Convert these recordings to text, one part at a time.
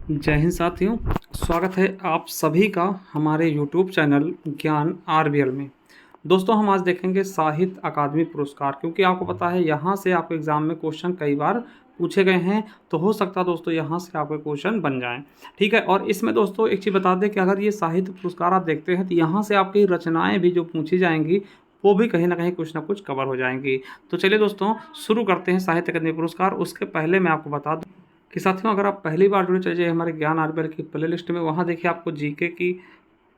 जय हिंद साथियों, स्वागत है आप सभी का हमारे YouTube चैनल ज्ञान आरबीएल में। दोस्तों, हम आज देखेंगे साहित्य अकादमी पुरस्कार, क्योंकि आपको पता है यहाँ से आपके एग्ज़ाम में क्वेश्चन कई बार पूछे गए हैं, तो हो सकता है दोस्तों यहाँ से आपके क्वेश्चन बन जाएं। ठीक है। और इसमें दोस्तों एक चीज़ बता दें कि अगर ये साहित्य पुरस्कार आप देखते हैं तो यहाँ से आपकी रचनाएँ भी जो पूछी जाएंगी वो भी कहीं ना कहीं कुछ ना कुछ कवर हो जाएंगी। तो चलिए दोस्तों शुरू करते हैं साहित्य अकादमी पुरस्कार। उसके पहले मैं आपको बता दूँ कि साथियों, अगर आप पहली बार जुड़े चलिए हमारे ज्ञान आरबीएल की प्लेलिस्ट में, वहाँ देखिए आपको जीके की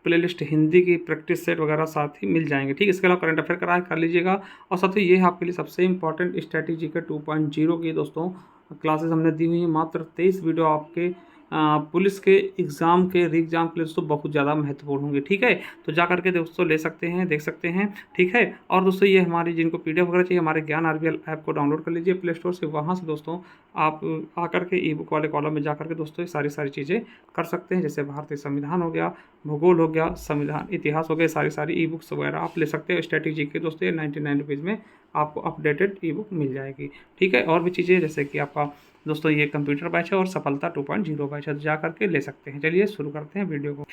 प्लेलिस्ट, हिंदी की प्रैक्टिस सेट वगैरह साथ ही मिल जाएंगे। ठीक है। इसके अलावा करंट अफेयर कराए कर लीजिएगा। और साथियों ये है आपके लिए सबसे इंपॉर्टेंट स्ट्रैटेजी के 2.0 की दोस्तों क्लासेस हमने दी हुई हैं। मात्र 23 वीडियो आपके पुलिस के एग्ज़ाम के री एग्ज़ाम के लिए दोस्तों बहुत ज़्यादा महत्वपूर्ण होंगे। ठीक है। तो जा करके दोस्तों ले सकते हैं, देख सकते हैं। ठीक है। और दोस्तों ये हमारी जिनको पीडीएफ वगैरह चाहिए, हमारे ज्ञान आरबीएल ऐप को डाउनलोड कर लीजिए प्ले स्टोर से। वहाँ से दोस्तों आप आकर के ई बुक वाले कॉलम में जा करके दोस्तों ये सारी चीज़ें कर सकते हैं। जैसे भारतीय संविधान हो गया, भूगोल हो गया, संविधान इतिहास हो गया, सारी ई बुक्स वगैरह आप ले सकते हैं। स्ट्रैटेजी के दोस्तों ये 99 रुपीज़ में आपको अपडेटेड ई बुक मिल जाएगी। ठीक है। और भी चीज़ें जैसे कि आपका दोस्तों ये कंप्यूटर बैच है और सफलता 2.0 बैच है, जा करके ले सकते हैं। चलिए शुरू करते हैं वीडियो को।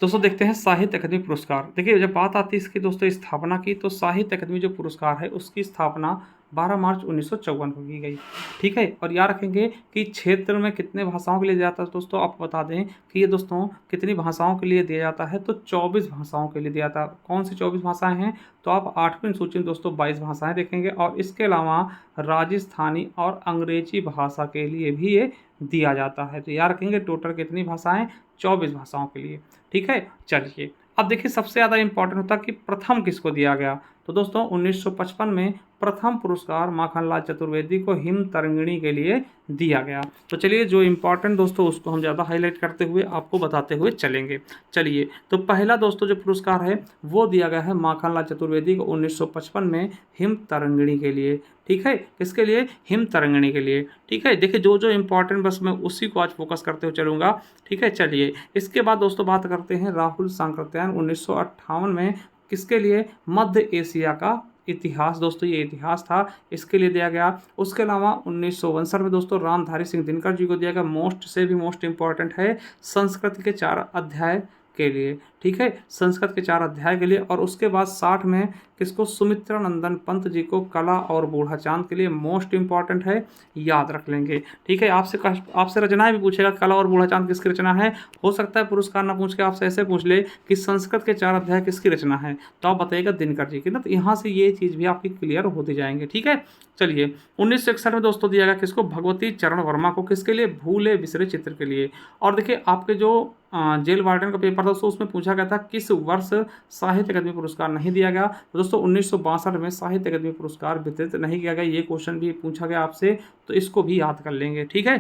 दोस्तों देखते हैं साहित्य अकादमी पुरस्कार। देखिए जब बात आती है इसकी दोस्तों स्थापना की, तो साहित्य अकादमी जो पुरस्कार है उसकी स्थापना 12 मार्च 1954 को की गई। ठीक है। और याद रखेंगे कि क्षेत्र में कितने भाषाओं के लिए दिया जाता है दोस्तों, आपको बता दें कि ये दोस्तों कितनी भाषाओं के लिए दिया जाता है, तो 24 भाषाओं के लिए दिया जाता है। कौन सी 24 भाषाएं हैं, तो आप 8वीं सूची में दोस्तों 22 भाषाएं देखेंगे। और इसके अलावा राजस्थानी और अंग्रेजी भाषा के लिए भी ये दिया जाता है। तो याद रखेंगे टोटल कितनी भाषाएं, 24 भाषाओं के लिए। ठीक है। चलिए अब देखिए सबसे ज़्यादा इंपॉर्टेंट होता है कि प्रथम किसको दिया गया। तो दोस्तों 1955 में प्रथम पुरस्कार माखनलाल चतुर्वेदी को हिम तरंगिणी के लिए दिया गया। तो चलिए जो इम्पोर्टेंट दोस्तों उसको हम ज़्यादा हाईलाइट करते हुए आपको बताते हुए चलेंगे। चलिए तो पहला दोस्तों जो पुरस्कार है वो दिया गया है माखनलाल चतुर्वेदी को 1955 में हिम तरंगिणी के लिए। ठीक है। किसके लिए, हिम तरंगिणी के लिए। ठीक है। देखिए जो जो इम्पोर्टेंट बस मैं उसी को आज फोकस करते हुए चलूँगा। ठीक है। चलिए इसके बाद दोस्तों बात करते हैं राहुल सांकृत्यायन 1958 में किसके लिए, मध्य एशिया का इतिहास। दोस्तों ये इतिहास था, इसके लिए दिया गया। उसके अलावा 1962 में दोस्तों रामधारी सिंह दिनकर जी को दिया गया, मोस्ट से भी मोस्ट इंपॉर्टेंट है, संस्कृत के 4 अध्याय के लिए। ठीक है। संस्कृत के 4 अध्याय के लिए। और उसके बाद 60 में किसको, सुमित्रा नंदन पंत जी को कला और बूढ़ा चांद के लिए, मोस्ट इंपॉर्टेंट है, याद रख लेंगे। ठीक है। आपसे रचनाएं भी पूछेगा, कला और बूढ़ा चांद किसकी रचना है। हो सकता है पुरस्कार ना पूछ के आपसे ऐसे पूछ ले कि संस्कृत के 4 अध्याय किसकी रचना है, तो आप बताइएगा दिनकर जी की ना। तो यहाँ से ये चीज़ भी आपकी क्लियर होती जाएंगे। ठीक है। चलिए 1961 में दोस्तों दिया गया किसको, भगवती चरण वर्मा को, किसके लिए, भूले बिसरे चित्र के लिए। और देखिए आपके जो जेल वार्डन का पेपर दोस्तों उसमें पूछा गया था किस वर्ष साहित्य अकादमी पुरस्कार नहीं दिया गया। तो दोस्तों 1962 में साहित्य अकादमी पुरस्कार वितरित नहीं किया गया। ये क्वेश्चन भी पूछा गया आपसे, तो इसको भी याद कर लेंगे। ठीक है।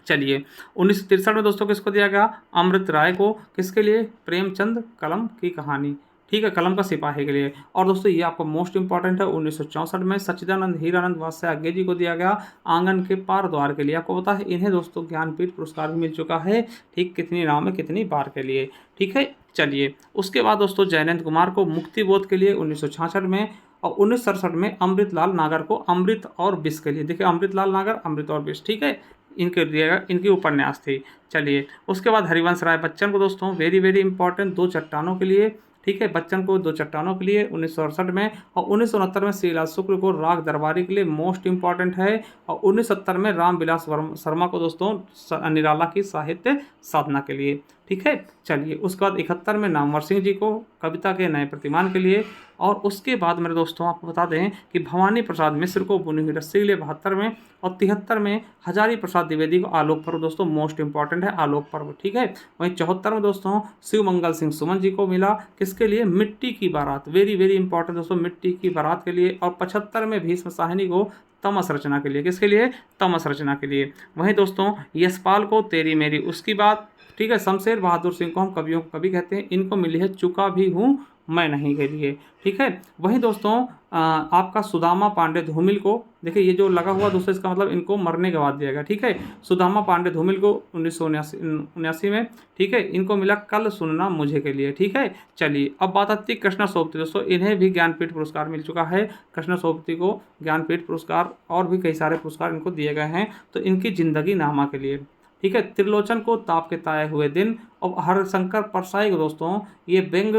चलिए 1963 में दोस्तों किसको दिया गया, अमृत राय को, किसके लिए, प्रेमचंद कलम की कहानी। ठीक है, कलम का सिपाही के लिए। और दोस्तों ये आपको मोस्ट इंपॉर्टेंट है, 1964 में सच्चिदानंद हीरानंद वात्स्यायज्ञ जी को दिया गया आंगन के पार द्वार के लिए। आपको पता है इन्हें दोस्तों ज्ञानपीठ पुरस्कार भी मिल चुका है। ठीक, कितनी नाम है कितनी बार के लिए। ठीक है। चलिए उसके बाद दोस्तों जयनंद कुमार को मुक्तिबोध के लिए 1966 में। और 1967 में अमृतलाल नागर को अमृत और विष के लिए। देखिए अमृतलाल नागर, अमृत और विष। ठीक है। इनके दिएगा, इनकी उपन्यास थी। चलिए उसके बाद हरिवंश राय बच्चन को दोस्तों वेरी वेरी इंपॉर्टेंट, 2 चट्टानों के लिए। ठीक है। बच्चन को 2 चट्टानों के लिए 1968 में। और 1969 में श्रीलाल शुक्ल को राग दरबारी के लिए, मोस्ट इंपॉर्टेंट है। और 1970 में रामविलास शर्मा को दोस्तों निराला की साहित्य साधना के लिए। ठीक है। चलिए उसके बाद 71 में नामवर सिंह जी को कविता के नए प्रतिमान के लिए। और उसके बाद मेरे दोस्तों आपको बता दें कि भवानी प्रसाद मिश्र को बुनी हुई रस्सी के लिए 72 में। और 73 में हजारी प्रसाद द्विवेदी को आलोक पर्व, दोस्तों मोस्ट इंपॉर्टेंट है आलोक पर्व। ठीक है। वहीं 74 में दोस्तों शिव मंगल सिंह सुमन जी को मिला, किसके लिए, मिट्टी की बारात, वेरी वेरी इंपॉर्टेंट दोस्तों, मिट्टी की बारात के लिए। और 75 में भीष्म साहनी को तमस रचना के लिए, किसके लिए, तमस रचना के लिए। वहीं दोस्तों यशपाल को तेरी मेरी उसकी बात। ठीक है। शमशेर बहादुर सिंह को हम कवियों को कवि कहते हैं, इनको मिली है चुका भी हूँ मैं नहीं के लिए। ठीक है। वहीं दोस्तों आपका सुदामा पांडे धूमिल को, देखिए ये जो लगा हुआ दोस्तों इसका मतलब इनको मरने के बाद दिया गया। ठीक है। सुदामा पांडे धूमिल को 1979 में। ठीक है। इनको मिला कल सुनना मुझे के लिए। ठीक है। चलिए अब बात आती है कृष्णा सोबती दोस्तों, इन्हें भी ज्ञानपीठ पुरस्कार मिल चुका है। कृष्णा सोबती को ज्ञानपीठ पुरस्कार और भी कई सारे पुरस्कार इनको दिए गए हैं, तो इनकी जिंदगी नामा के लिए। ठीक है। त्रिलोचन को ताप के ताए हुए दिन, और हरिशंकर परसाई को दोस्तों ये व्यंग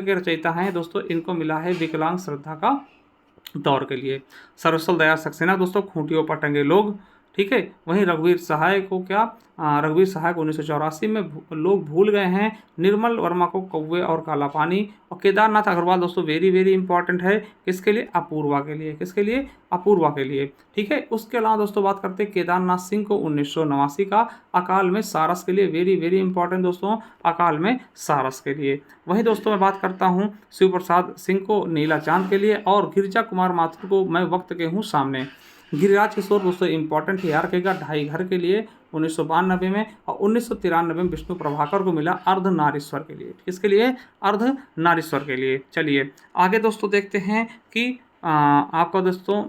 के रचयिता हैं दोस्तों, इनको मिला है विकलांग श्रद्धा का दौर के लिए। सर्वसल दया सक्सेना दोस्तों खूंटियों पर टंगे लोग, ठीक है। वहीं रघुवीर सहाय को रघुवीर सहाय को 1984 में लोग भूल गए हैं। निर्मल वर्मा को कौवे और काला पानी, और केदारनाथ अग्रवाल दोस्तों वेरी वेरी इंपॉर्टेंट है, किसके लिए? अपूर्वा के लिए। किसके लिए? अपूर्वा के लिए, ठीक है। उसके अलावा दोस्तों बात करते हैं केदारनाथ सिंह को 1989 का अकाल में सारस के लिए, वेरी वेरी इंपॉर्टेंट दोस्तों, अकाल में सारस के लिए। वहीं दोस्तों मैं बात करता हूँ शिव प्रसाद सिंह को नीला चांद के लिए, और गिरिजा कुमार माथुर को मैं वक्त के हूँ सामने। गिरिराज किशोर दोस्तों इंपॉर्टेंट है यार रखेगा, ढाई घर के लिए 1992 में, और 1993 में विष्णु प्रभाकर को मिला अर्धनारीश्वर के लिए। किसके लिए? अर्धनारीश्वर के लिए। चलिए आगे दोस्तों देखते हैं कि आपका दोस्तों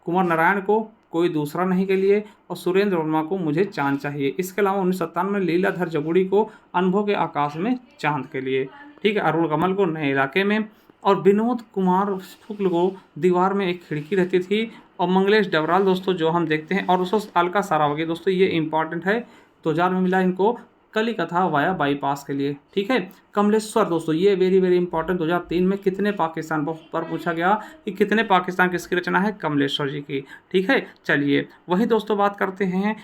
कुमार नारायण को कोई दूसरा नहीं के लिए, और सुरेंद्र वर्मा को मुझे चांद चाहिए। इसके अलावा 1957 में लीलाधर जगुड़ी को अनुभव के आकाश में चांद के लिए, ठीक है। अरुण कमल को नए इलाके में, और विनोद कुमार शुक्ल को दीवार में एक खिड़की रहती थी, और मंगलेश डबराल दोस्तों जो हम देखते हैं, और उसको अलका सारावगी दोस्तों ये इंपॉर्टेंट है, 2000 में मिला इनको कली कथा वाया बाईपास के लिए, ठीक है। कमलेश्वर दोस्तों ये वेरी वेरी इंपॉर्टेंट, 2003 में कितने पाकिस्तान पर पूछा गया कि कितने पाकिस्तान किसकी रचना है? कमलेश्वर जी की, ठीक है। चलिए वहीं दोस्तों बात करते हैं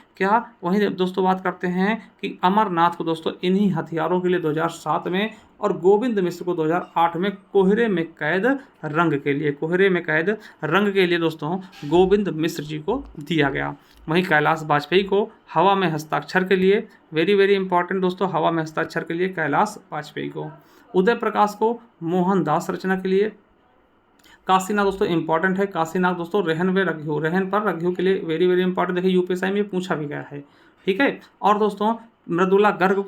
वहीं दोस्तों बात करते हैं कि अमरनाथ को दोस्तों इन्हीं हथियारों के लिए 2007 में, और गोविंद मिश्र को 2008 में कोहरे में कैद रंग के लिए दोस्तों गोविंद मिश्र जी को दिया गया। वहीं कैलाश वाजपेयी को हवा में हस्ताक्षर के लिए, वेरी वेरी इंपॉर्टेंट दोस्तों, हवा में हस्ताक्षर के लिए कैलाश वाजपेयी को। उदय प्रकाश को मोहनदास रचना के लिए। काशीनाथ दोस्तों इंपॉर्टेंट है, काशीनाथ दोस्तों रहन पर रघु के लिए वेरी वेरी इंपॉर्टेंट, देखिए यूपीएससी में पूछा भी गया है, ठीक है। और दोस्तों मृदुला गर्ग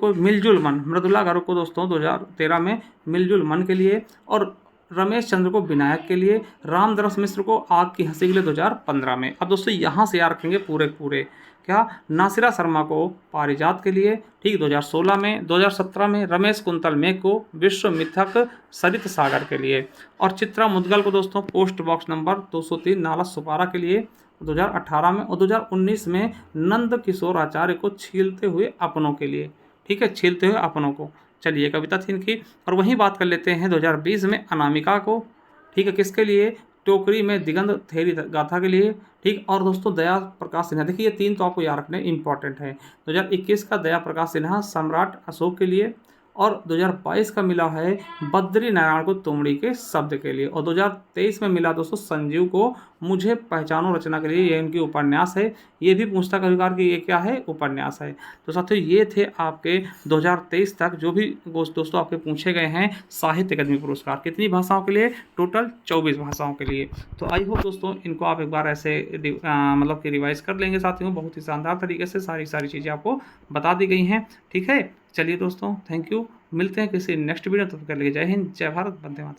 को दोस्तों 2013 में मिलजुल मन के लिए, और रमेश चंद्र को विनायक के लिए, रामदरस मिश्र को आग की हंसी के लिए 2015 में। अब दोस्तों यहाँ से याद रखेंगे पूरे नासिरा शर्मा को पारिजात के लिए, ठीक 2016 में। 2017 में रमेश कुंतल मेघ को विश्व मिथक सरित सागर के लिए, और चित्रा मुदगल को दोस्तों पोस्ट बॉक्स नंबर 203 नाला सुपारा के लिए 2018 में, और 2019 में नंद किशोर आचार्य को छीलते हुए अपनों के लिए, ठीक है, छीलते हुए अपनों को। चलिए कविता थी इनकी। और वहीं बात कर लेते हैं 2020 में अनामिका को, ठीक है, किसके लिए? टोकरी में दिगंत थेरी गाथा के लिए, ठीक। और दोस्तों दया प्रकाश सिन्हा, देखिए ये 3 तो आपको याद रखने इंपॉर्टेंट है। 2021 का दया प्रकाश सिन्हा सम्राट अशोक के लिए, और 2022 का मिला है बद्री नारायण को तुमड़ी के शब्द के लिए, और 2023 में मिला दोस्तों संजीव को मुझे पहचानो रचना के लिए, ये इनकी उपन्यास है। ये भी पूछता कभी कभार कि ये क्या है? उपन्यास है। तो साथियों ये थे आपके 2023 तक जो भी दोस्तों आपके पूछे गए हैं साहित्य अकादमी पुरस्कार। कितनी भाषाओं के लिए? टोटल 24 भाषाओं के लिए। तो आई होप दोस्तों इनको आप एक बार ऐसे मतलब कि रिवाइज कर लेंगे साथियों, बहुत ही शानदार तरीके से सारी चीज़ें आपको बता दी गई हैं, ठीक है। चलिए दोस्तों थैंक यू, मिलते हैं किसी नेक्स्ट वीडियो, तब तक के लिए जय हिंद, जय भारत, वंदे मातरम।